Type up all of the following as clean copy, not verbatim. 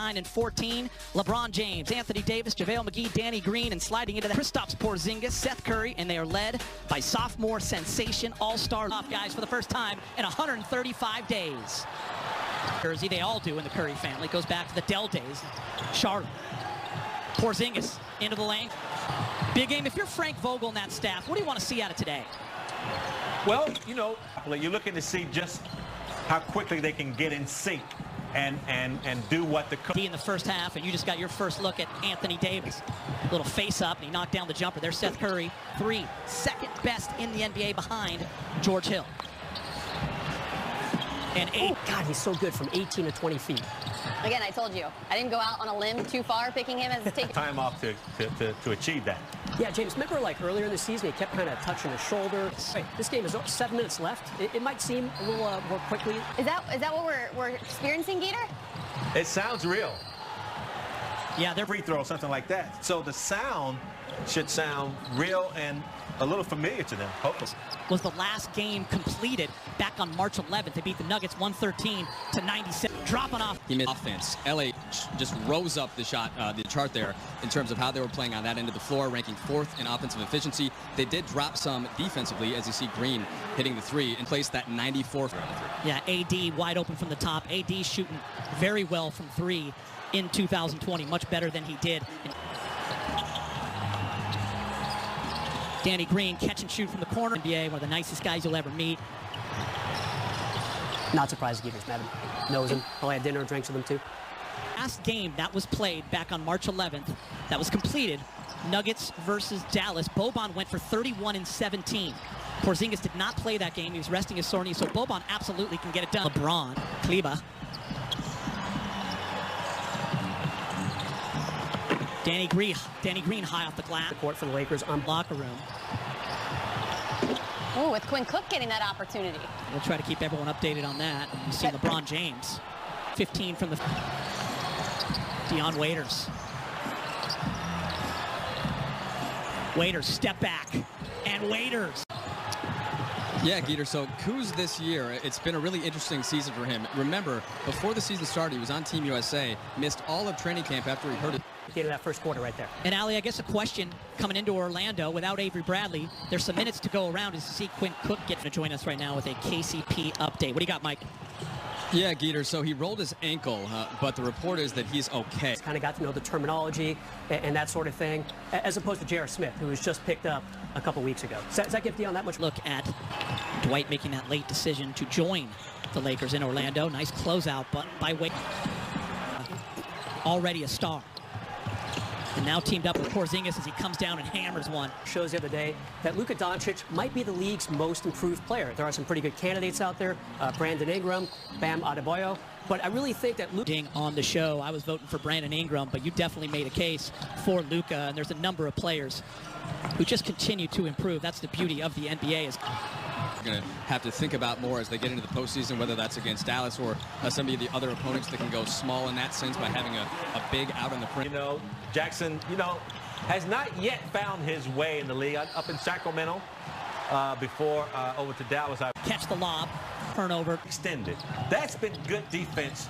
9 and 14. LeBron James, Anthony Davis, JaVale McGee, Danny Green, and sliding into the Kristaps Porzingis, Seth Curry, and they are led by sophomore sensation all-star guys for the first time in 135 days. Jersey, they all do in the Curry family. Goes back to the Dell days. Charlotte. Porzingis into the lane. Big game. If you're Frank Vogel and that staff, what do you want to see out of today? Well, you know, you're looking to see just how quickly they can get in sync and do what the in the first half, and you just got your first look at Anthony Davis. Little face up, and he knocked down the jumper. There's Seth Curry, 3, second best in the NBA behind George Hill. And 8. Oh, God, he's so good from 18 to 20 feet. Again, I told you, I didn't go out on a limb too far picking him as a take. Time off to achieve that. Yeah, James, remember like earlier in the season, he kept kind of touching his shoulder. Right, this game is 7 minutes left. It might seem a little more quickly. Is that what we're experiencing, Geeter? It sounds real. Yeah, they're free throw, something like that. So the sound should sound real and a little familiar to them, hopefully. Was the last game completed back on March 11th. They beat the Nuggets 113 to 97. Dropping off. He missed offense. LA just rose up the chart there in terms of how they were playing on that end of the floor, ranking 4th in offensive efficiency. They did drop some defensively, as you see Green hitting the 3 and placed that 94th. Yeah, AD wide open from the top. AD shooting very well from 3 in 2020, much better than he did. Danny Green, catch and shoot from the corner. NBA, one of the nicest guys you'll ever meet. Not surprised Geeter's met him. Knows him. Probably had dinner and drinks with him, too. Last game that was played back on March 11th, that was completed, Nuggets versus Dallas. Boban went for 31 and 17. Porzingis did not play that game. He was resting his sore knee, so Boban absolutely can get it done. LeBron, Kleba. Danny Green high off the glass. The court for the Lakers on locker room. Oh, with Quinn Cook getting that opportunity. We'll try to keep everyone updated on that. You see LeBron James, 15 from the Dion Waiters. Waiters step back, and Waiters. Yeah, Geeter, so Kuz this year, it's been a really interesting season for him. Remember, before the season started, he was on Team USA, missed all of training camp after he hurt it. the end of that first quarter right there. And Ali, I guess a question coming into Orlando without Avery Bradley, there's some minutes to go around, is to see Quinn Cook get to join us right now with a KCP update. What do you got, Mike? Yeah, Geeter, so he rolled his ankle, but the report is that he's okay. Kind of got to know the terminology and that sort of thing, as opposed to J.R. Smith, who was just picked up a couple weeks ago. Does that give Dion that much? Look at Dwight making that late decision to join the Lakers in Orlando. Nice closeout, but by Wade, already a star. And now teamed up with Porzingis as he comes down and hammers one. Shows the other day that Luka Doncic might be the league's most improved player. There are some pretty good candidates out there. Brandon Ingram, Bam Adebayo. But I really think that Luka... On the show, I was voting for Brandon Ingram, but you definitely made a case for Luka, and there's a number of players who just continue to improve. That's the beauty of the NBA. Is going to have to think about more as they get into the postseason, whether that's against Dallas or some of the other opponents that can go small in that sense by having a big out on the print. You know, Jackson, has not yet found his way in the league. Up in Sacramento before over to Dallas. Catch the lob, turnover. Extended. That's been good defense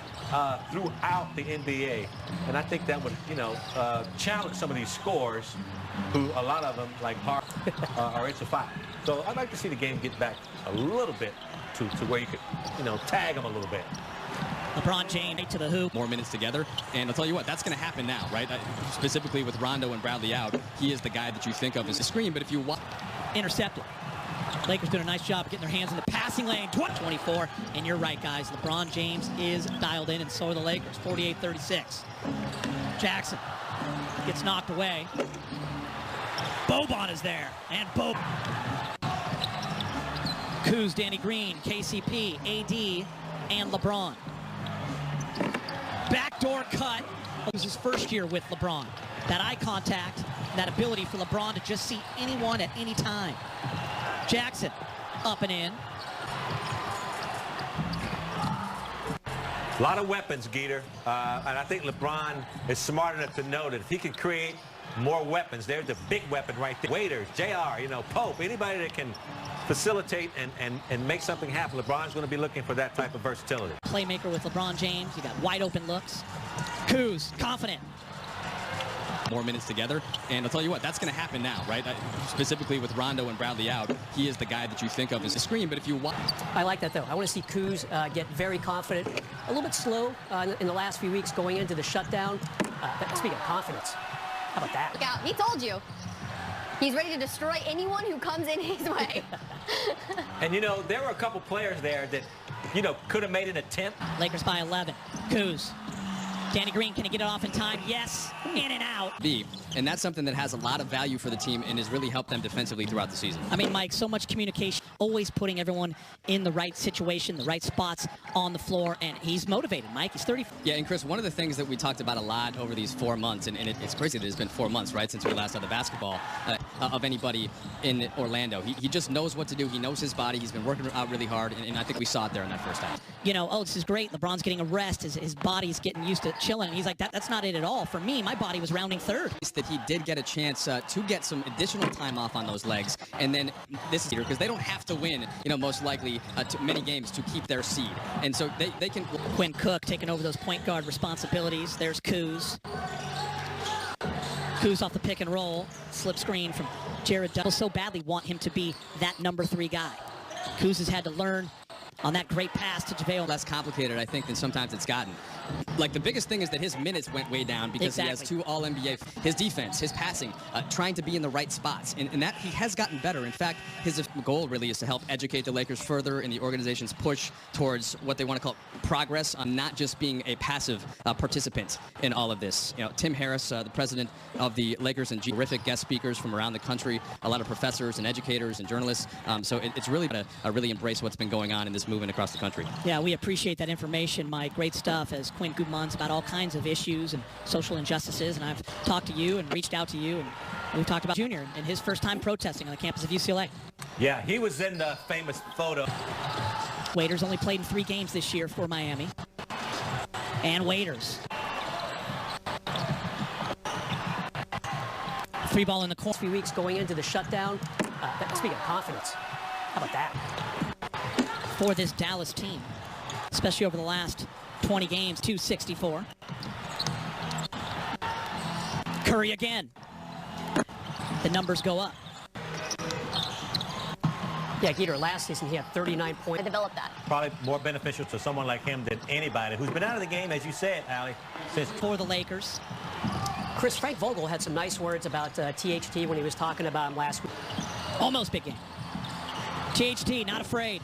throughout the NBA. And I think that would, challenge some of these scorers who a lot of them, like Hart, are into foul. So I'd like to see the game get back a little bit to where you could, tag them a little bit. LeBron James to the hoop. More minutes together, and I'll tell you what, that's going to happen now, right? Specifically with Rondo and Bradley out, he is the guy that you think of as a screen, but if you watch... Intercepted. Lakers doing a nice job of getting their hands in the passing lane. 24, and you're right, guys. LeBron James is dialed in, and so are the Lakers. 48-36. Jackson gets knocked away. Boban is there, and Boban. Kuz, Danny Green, KCP, AD, and LeBron. Backdoor cut. It was his first year with LeBron. That eye contact, that ability for LeBron to just see anyone at any time. Jackson, up and in. A lot of weapons, Geeter. And I think LeBron is smart enough to know that if he can create more weapons, there's the big weapon right there. Waiters, JR, Pope, anybody that can facilitate and make something happen. LeBron's going to be looking for that type of versatility. Playmaker with LeBron James. You got wide open looks. Kuz, confident. More minutes together, and I'll tell you what, that's going to happen now, right? Specifically with Rondo and Bradley out, he is the guy that you think of as a screen, but if you watch... I like that, though. I want to see Kuz get very confident, a little bit slow in the last few weeks going into the shutdown. Speaking of confidence, how about that? Look out, he told you. He's ready to destroy anyone who comes in his way. And, you know, there were a couple players there that, you know, could have made an attempt. Lakers by 11. Kuz. Danny Green, can he get it off in time? Yes. In and out. And that's something that has a lot of value for the team and has really helped them defensively throughout the season. I mean, Mike, so much communication, always putting everyone in the right situation, the right spots on the floor, and he's motivated, Mike. He's 30. Yeah, and Chris, one of the things that we talked about a lot over these 4 months, and it's crazy that it's been 4 months, right, since we last had the basketball of anybody in Orlando. He just knows what to do. He knows his body. He's been working out really hard, and I think we saw it there in that first half. You know, oh, this is great. LeBron's getting a rest. His body's getting used to chilling. And he's like, that's not it at all. For me, my body was rounding third. That he did get a chance to get some additional time off on those legs, and then this is here because they don't have to win, you know, most likely many games to keep their seed, and so they can. Quinn Cook taking over those point guard responsibilities. There's Kuz. Kuz off the pick and roll, slip screen from Jared Dudley. So badly want him to be that number 3 guy. Kuz has had to learn on that great pass to JaVale. Less complicated, I think, than sometimes it's gotten. Like, the biggest thing is that his minutes went way down because he has 2 All-NBA. His defense, his passing, trying to be in the right spots, and that he has gotten better. In fact, his goal really is to help educate the Lakers further in the organization's push towards what they want to call progress, on not just being a passive participant in all of this. You know, Tim Harris, the president of the Lakers, and terrific guest speakers from around the country, a lot of professors and educators and journalists. So it's really to really embrace what's been going on in this movement across the country. Yeah, we appreciate that information, Mike. Great stuff as Quinn Gutman's about all kinds of issues and social injustices, and I've talked to you and reached out to you, and we've talked about Junior and his first time protesting on the campus of UCLA. Yeah, he was in the famous photo. Waiters only played in 3 games this year for Miami. And Waiters. 3 ball in the corner. A few weeks going into the shutdown. Speaking of confidence, how about that? For this Dallas team, especially over the last 20 games, 264. Curry again. The numbers go up. Yeah, Geeter, last season he had 39 points. I developed that. Probably more beneficial to someone like him than anybody who's been out of the game, as you said, Allie, since. For the Lakers. Chris, Frank Vogel had some nice words about THT when he was talking about him last week. Almost big game. THT, not afraid.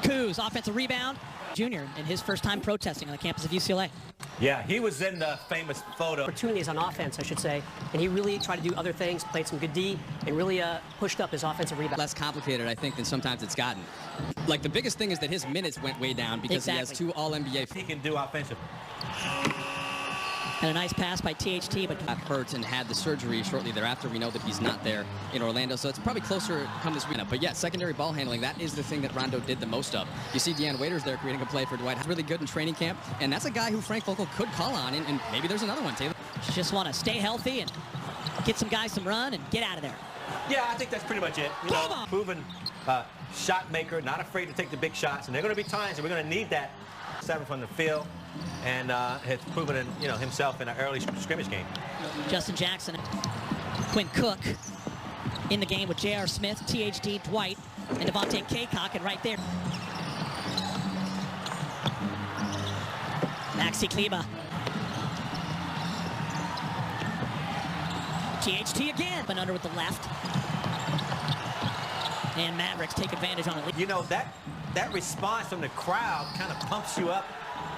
Kuz, offensive rebound. Junior in his first time protesting on the campus of UCLA. Yeah, he was in the famous photo. Opportunities on offense, I should say, and he really tried to do other things, played some good D, and really pushed up his offensive rebound. Less complicated, I think, than sometimes it's gotten. Like, the biggest thing is that his minutes went way down because he has 2 All-NBA. He can do offensively. And a nice pass by THT, but got hurt and had the surgery shortly thereafter. We know that he's not there in Orlando, so it's probably closer come this weekend. But yeah, secondary ball handling, that is the thing that Rondo did the most of. You see Deanna Waiters there creating a play for Dwight. Really good in training camp, and that's a guy who Frank Vogel could call on, and maybe there's another one, Taylor. You just want to stay healthy and get some guys some run and get out of there. Yeah, I think that's pretty much it. You know, proven shot maker, not afraid to take the big shots, and there are going to be times that we're going to need that 7 from the field, and has proven it, you know, himself in an early scrimmage game. Justin Jackson, Quinn Cook in the game with J.R. Smith, THT, Dwight, and Devontae Kaycock, and right there, Maxi Kleba. THT again, but under with the left. And Mavericks take advantage on it. You know, that response from the crowd kind of pumps you up.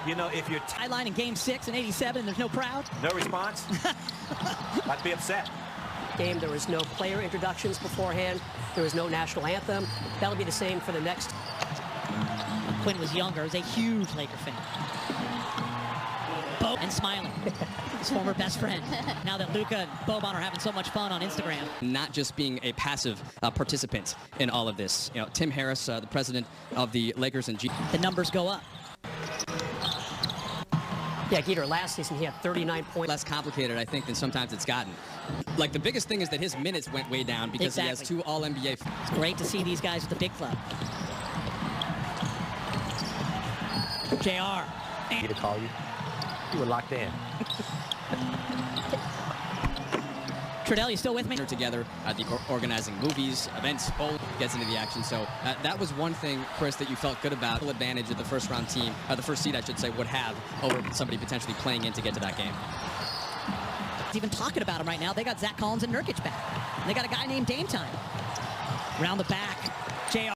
You know, if you're sideline in game 6 and 87, there's no crowd. No response. I'd be upset. Game, there was no player introductions beforehand. There was no national anthem. That'll be the same for the next. When Quinn was younger, he was a huge Laker fan. Bo and smiling. His former best friend. Now that Luka and Boban are having so much fun on Instagram. Not just being a passive participant in all of this. You know, Tim Harris, the president of the Lakers, and the numbers go up. Yeah, Geeter, last season he had 39 points. Less complicated, I think, than sometimes it's gotten. Like, the biggest thing is that his minutes went way down because he has 2 All-NBA. It's great to see these guys at the big club. JR. Need to call you. You were locked in. Trudell, you still with me? Together at the organizing movies, events, bowl gets into the action. So that was one thing, Chris, that you felt good about. Full advantage that the first-round team, the first seed, I should say, would have over somebody potentially playing in to get to that game. Even talking about him right now, they got Zach Collins and Nurkic back. And they got a guy named Dame Time. Around the back, JR.